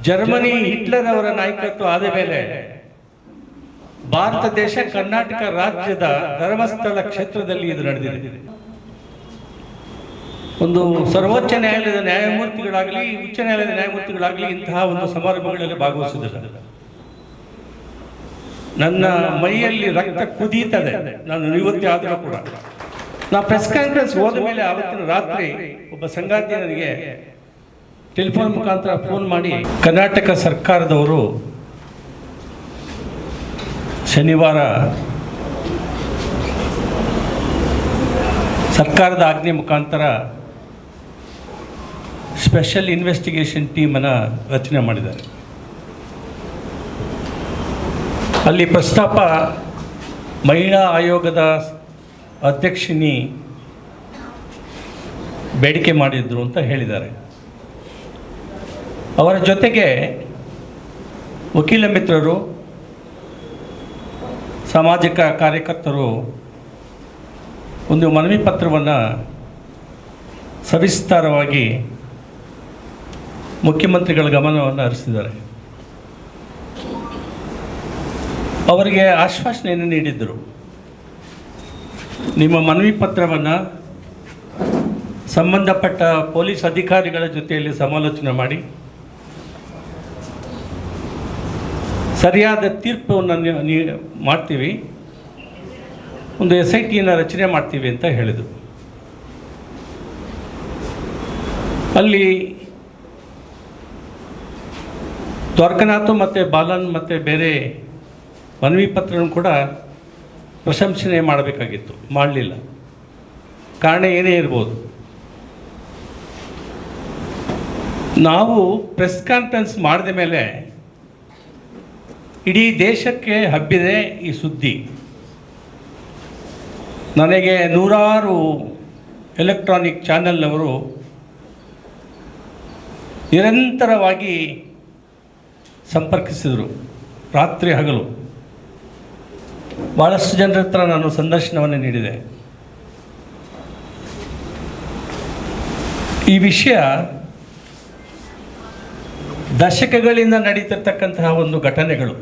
Germany Hitler ಅವರ ನಾಯಕತ್ವ ಆದ ಮೇಲೆ ಭಾರತ ದೇಶ ಕರ್ನಾಟಕ ರಾಜ್ಯದ ಧರ್ಮಸ್ಥಳ ಕ್ಷೇತ್ರದಲ್ಲಿ ಇದು ನಡೆದಿದೆ. ಒಂದು ಸರ್ವೋಚ್ಚ ನ್ಯಾಯಾಲಯದ ನ್ಯಾಯಮೂರ್ತಿಗಳಾಗಲಿ ಉಚ್ಚ ನ್ಯಾಯಾಲಯದ ನ್ಯಾಯಮೂರ್ತಿಗಳಾಗಲಿ ಇಂತಹ ಒಂದು ಸಮಾರಂಭಗಳಲ್ಲಿ ಭಾಗವಹಿಸುವುದಿಲ್ಲ. ನನ್ನ ಮೈಯಲ್ಲಿ ರಕ್ತ ಕುದೀತದೆ. ನಾನು ನಿವೃತ್ತಿ ಆದರೂ ಕೂಡ ನಾ ಪ್ರೆಸ್ ಕಾನ್ಫರೆನ್ಸ್ ಹೋದ ಮೇಲೆ ಆವತ್ತಿನ ರಾತ್ರಿ ಒಬ್ಬ ಸಂಗಾತಿ ನನಗೆ ಟೆಲಿಫೋನ್ ಮುಖಾಂತರ ಫೋನ್ ಮಾಡಿ, ಕರ್ನಾಟಕ ಸರ್ಕಾರದವರು ಶನಿವಾರ ಸರ್ಕಾರದ ಆಜ್ಞೆ ಮುಖಾಂತರ ಸ್ಪೆಷಲ್ ಇನ್ವೆಸ್ಟಿಗೇಷನ್ ಟೀಮನ್ನು ರಚನೆ ಮಾಡಿದ್ದಾರೆ. ಅಲ್ಲಿ ಪ್ರಸ್ತಾಪ ಮಹಿಳಾ ಆಯೋಗದ ಅಧ್ಯಕ್ಷಿಣಿ ಬೇಡಿಕೆ ಮಾಡಿದ್ರು ಅಂತ ಹೇಳಿದ್ದಾರೆ. ಅವರ ಜೊತೆಗೆ ವಕೀಲ ಮಿತ್ರರು, ಸಾಮಾಜಿಕ ಕಾರ್ಯಕರ್ತರು ಒಂದು ಮನವಿ ಪತ್ರವನ್ನು ಸವಿಸ್ತಾರವಾಗಿ ಮುಖ್ಯಮಂತ್ರಿಗಳ ಗಮನವನ್ನು ಹರಿಸಿದ್ದಾರೆ. ಅವರಿಗೆ ಆಶ್ವಾಸನೆಯನ್ನು ನೀಡಿದ್ದರು. ನಿಮ್ಮ ಮನವಿ ಪತ್ರವನ್ನು ಸಂಬಂಧಪಟ್ಟ ಪೊಲೀಸ್ ಅಧಿಕಾರಿಗಳ ಜೊತೆಯಲ್ಲಿ ಸಮಾಲೋಚನೆ ಮಾಡಿ ಸರಿಯಾದ ತೀರ್ಪನ್ನು ಮಾಡ್ತೀವಿ, ಒಂದು SIT ರಚನೆ ಮಾಡ್ತೀವಿ ಅಂತ ಹೇಳಿದರು. ಅಲ್ಲಿ ದ್ವಾರಕನಾಥ್ ಮತ್ತು ಬಾಲನ್ ಮತ್ತು ಬೇರೆ ಮನವಿ ಪತ್ರವನ್ನು ಕೂಡ ಪ್ರಶಂಸನೆ ಮಾಡಬೇಕಾಗಿತ್ತು, ಮಾಡಲಿಲ್ಲ. ಕಾರಣ ಏನೇ ಇರ್ಬೋದು. ನಾವು ಪ್ರೆಸ್ ಕಾನ್ಫರೆನ್ಸ್ ಮಾಡಿದ ಮೇಲೆ ಇಡೀ ದೇಶಕ್ಕೆ ಹಬ್ಬಿದೆ ಈ ಸುದ್ದಿ. ನನಗೆ ನೂರಾರು ಎಲೆಕ್ಟ್ರಾನಿಕ್ ಚಾನೆಲ್ನವರು ನಿರಂತರವಾಗಿ ಸಂಪರ್ಕಿಸಿದರು, ರಾತ್ರಿ ಹಗಲು. ಭಾಳಷ್ಟು ಜನರ ಹತ್ರ ನಾನು ಸಂದರ್ಶನವನ್ನು ನೀಡಿದೆ. ಈ ವಿಷಯ ದಶಕಗಳಿಂದ ನಡೀತಿರ್ತಕ್ಕಂತಹ ಒಂದು ಘಟನೆಗಳು,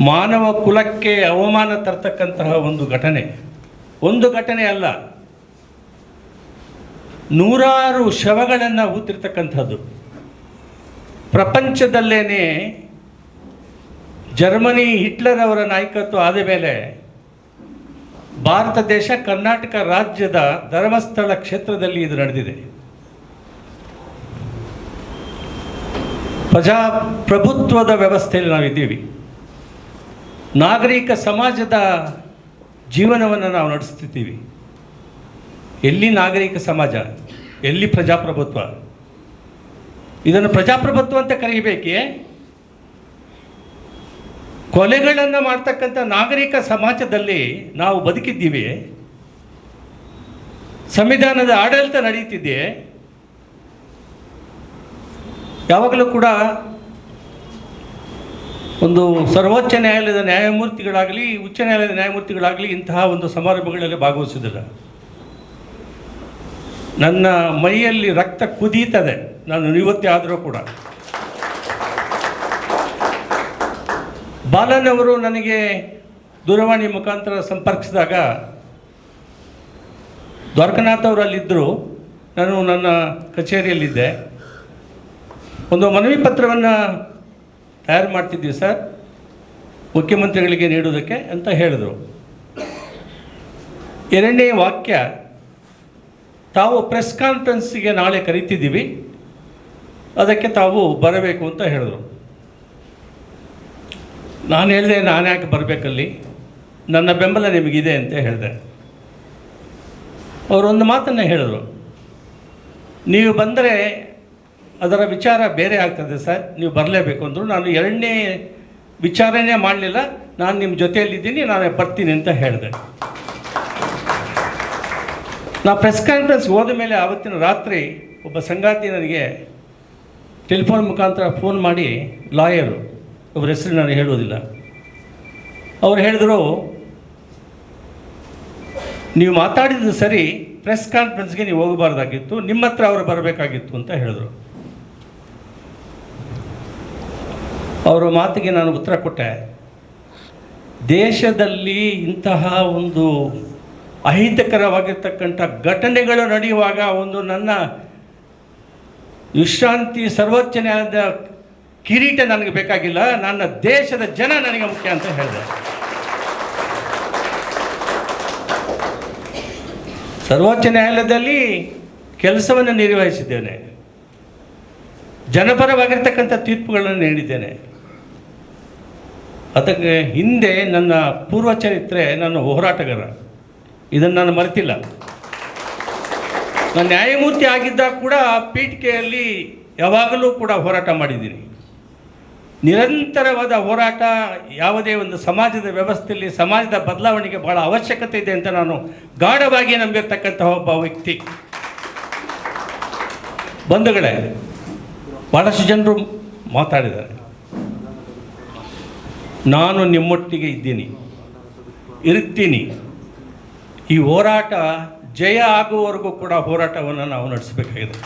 ಮಾನವ ಕುಲಕ್ಕೆ ಅವಮಾನ ತರ್ತಕ್ಕಂತಹ ಒಂದು ಘಟನೆ ಅಲ್ಲ, ನೂರಾರು ಶವಗಳನ್ನು ಹೂತಿರ್ತಕ್ಕಂಥದ್ದು. ಪ್ರಪಂಚದಲ್ಲೇನೆ ಜರ್ಮನಿ ಹಿಟ್ಲರ್ ಅವರ ನಾಯಕತ್ವ ಆದ ಮೇಲೆ ಭಾರತ ದೇಶ ಕರ್ನಾಟಕ ರಾಜ್ಯದ ಧರ್ಮಸ್ಥಳ ಕ್ಷೇತ್ರದಲ್ಲಿ ಇದು ನಡೆದಿದೆ. ಪ್ರಜಾಪ್ರಭುತ್ವದ ವ್ಯವಸ್ಥೆಯಲ್ಲಿ ನಾವಿದ್ದೀವಿ. ನಾಗರಿಕ ಸಮಾಜದ ಜೀವನವನ್ನು ನಾವು ನಡೆಸ್ತಿದ್ದೀವಿ. ಎಲ್ಲಿ ನಾಗರಿಕ ಸಮಾಜ, ಎಲ್ಲಿ ಪ್ರಜಾಪ್ರಭುತ್ವ? ಇದನ್ನು ಪ್ರಜಾಪ್ರಭುತ್ವ ಅಂತ ಕರೀಬೇಕೇ? ಕೊಲೆಗಳನ್ನು ಮಾಡ್ತಕ್ಕಂಥ ನಾಗರಿಕ ಸಮಾಜದಲ್ಲಿ ನಾವು ಬದುಕಿದ್ದೀವಿ. ಸಂವಿಧಾನದ ಆಡಳಿತ ನಡೀತಿದೆ. ಯಾವಾಗಲೂ ಕೂಡ ಒಂದು ಸರ್ವೋಚ್ಚ ನ್ಯಾಯಾಲಯದ ನ್ಯಾಯಮೂರ್ತಿಗಳಾಗಲಿ ಉಚ್ಚ ನ್ಯಾಯಾಲಯದ ನ್ಯಾಯಮೂರ್ತಿಗಳಾಗಲಿ ಇಂತಹ ಒಂದು ಸಮಾರಂಭಗಳಲ್ಲಿ ಭಾಗವಹಿಸುವುದಿಲ್ಲ. ನನ್ನ ಮೈಯಲ್ಲಿ ರಕ್ತ ಕುದೀತದೆ. ನಾನು ನಿವೃತ್ತಿ ಆದರೂ ಕೂಡ ಬಾಲನ್ ಅವರು ನನಗೆ ದೂರವಾಣಿ ಮುಖಾಂತರ ಸಂಪರ್ಕಿಸಿದಾಗ ದ್ವಾರಕನಾಥ್ ಅವರು ಅಲ್ಲಿದ್ದರು, ನಾನು ನನ್ನ ಕಚೇರಿಯಲ್ಲಿದ್ದೆ. ಒಂದು ಮನವಿ ಪತ್ರವನ್ನು ತಯಾರು ಮಾಡ್ತಿದ್ದೀವಿ ಸರ್, ಮುಖ್ಯಮಂತ್ರಿಗಳಿಗೆ ನೀಡುವುದಕ್ಕೆ ಅಂತ ಹೇಳಿದರು. ಎರಡನೇ ವಾಕ್ಯ, ತಾವು ಪ್ರೆಸ್ ಕಾನ್ಫರೆನ್ಸಿಗೆ ನಾಳೆ ಕರೀತಿದ್ದೀವಿ, ಅದಕ್ಕೆ ತಾವು ಬರಬೇಕು ಅಂತ ಹೇಳಿದ್ರು. ನಾನು ಹೇಳಿದೆ, ನಾನು ಯಾಕೆ ಬರಬೇಕಲ್ಲಿ, ನನ್ನ ಬೆಂಬಲ ನಿಮಗಿದೆ ಅಂತ ಹೇಳಿದೆ. ಅವರೊಂದು ಮಾತನ್ನು ಹೇಳಿದರು, ನೀವು ಬಂದರೆ ಅದರ ವಿಚಾರ ಬೇರೆ ಆಗ್ತದೆ ಸರ್, ನೀವು ಬರಲೇಬೇಕು ಅಂದರು. ನಾನು ಎರಡನೇ ವಿಚಾರನೇ ಮಾಡಲಿಲ್ಲ, ನಾನು ನಿಮ್ಮ ಜೊತೆಯಲ್ಲಿದ್ದೀನಿ, ನಾನು ಬರ್ತೀನಿ ಅಂತ ಹೇಳಿದೆ. ನಾ ಪ್ರೆಸ್ ಕಾನ್ಫರೆನ್ಸ್ ಹೋದ ಮೇಲೆ ಆವತ್ತಿನ ರಾತ್ರಿ ಒಬ್ಬ ಸಂಗಾತಿ ನನಗೆ ಟೆಲಿಫೋನ್ ಮುಖಾಂತರ ಫೋನ್ ಮಾಡಿ, ಲಾಯರು, ಒಬ್ಬರ ಹೆಸರು ನಾನು ಹೇಳುವುದಿಲ್ಲ, ಅವ್ರು ಹೇಳಿದರು, ನೀವು ಮಾತಾಡಿದ್ದು ಸರಿ, ಪ್ರೆಸ್ ಕಾನ್ಫರೆನ್ಸ್ಗೆ ನೀವು ಹೋಗಬಾರ್ದಾಗಿತ್ತು, ನಿಮ್ಮ ಹತ್ರ ಅವರು ಬರಬೇಕಾಗಿತ್ತು ಅಂತ ಹೇಳಿದ್ರು. ಅವರ ಮಾತಿಗೆ ನಾನು ಉತ್ತರ ಕೊಟ್ಟೆ. ದೇಶದಲ್ಲಿ ಇಂತಹ ಒಂದು ಅಹಿತಕರವಾಗಿರ್ತಕ್ಕಂಥ ಘಟನೆಗಳು ನಡೆಯುವಾಗ ಒಂದು ನನ್ನ ವಿಶ್ರಾಂತಿ ಸರ್ವೋಚ್ಚ ನ್ಯಾಯಾಲಯದ ಕಿರೀಟ ನನಗೆ ಬೇಕಾಗಿಲ್ಲ, ನನ್ನ ದೇಶದ ಜನ ನನಗೆ ಮುಖ್ಯ ಅಂತ ಹೇಳಿದೆ. ಸರ್ವೋಚ್ಚ ನ್ಯಾಯಾಲಯದಲ್ಲಿ ಕೆಲಸವನ್ನು ನಿರ್ವಹಿಸಿದ್ದೇನೆ, ಜನಪರವಾಗಿರ್ತಕ್ಕಂಥ ತೀರ್ಪುಗಳನ್ನು ನೀಡಿದ್ದೇನೆ. ಅದಕ್ಕೆ ಹಿಂದೆ ನನ್ನ ಪೂರ್ವ ಚರಿತ್ರೆ, ನನ್ನ ಹೋರಾಟಗಾರ, ಇದನ್ನು ನಾನು ಮರೆತಿಲ್ಲ. ನಾನು ನ್ಯಾಯಮೂರ್ತಿ ಆಗಿದ್ದಾಗ ಕೂಡ ಪೀಠಿಕೆಯಲ್ಲಿ ಯಾವಾಗಲೂ ಕೂಡ ಹೋರಾಟ ಮಾಡಿದ್ದೀನಿ. ನಿರಂತರವಾದ ಹೋರಾಟ ಯಾವುದೇ ಒಂದು ಸಮಾಜದ ವ್ಯವಸ್ಥೆಯಲ್ಲಿ ಸಮಾಜದ ಬದಲಾವಣೆಗೆ ಬಹಳ ಅವಶ್ಯಕತೆ ಇದೆ ಅಂತ ನಾನು ಗಾಢವಾಗಿ ನಂಬಿರ್ತಕ್ಕಂತಹ ಒಬ್ಬ ವ್ಯಕ್ತಿ. ಬಂಧುಗಳೇ, ಭಾಳಷ್ಟು ಜನರು ಮಾತಾಡಿದ್ದಾರೆ. ನಾನು ನಿಮ್ಮೊಟ್ಟಿಗೆ ಇದ್ದೀನಿ, ಇರ್ತೀನಿ. ಈ ಹೋರಾಟ ಜಯ ಆಗುವವರೆಗೂ ಕೂಡ ಹೋರಾಟವನ್ನು ನಾವು ನಡೆಸಬೇಕಾಗಿದೆ.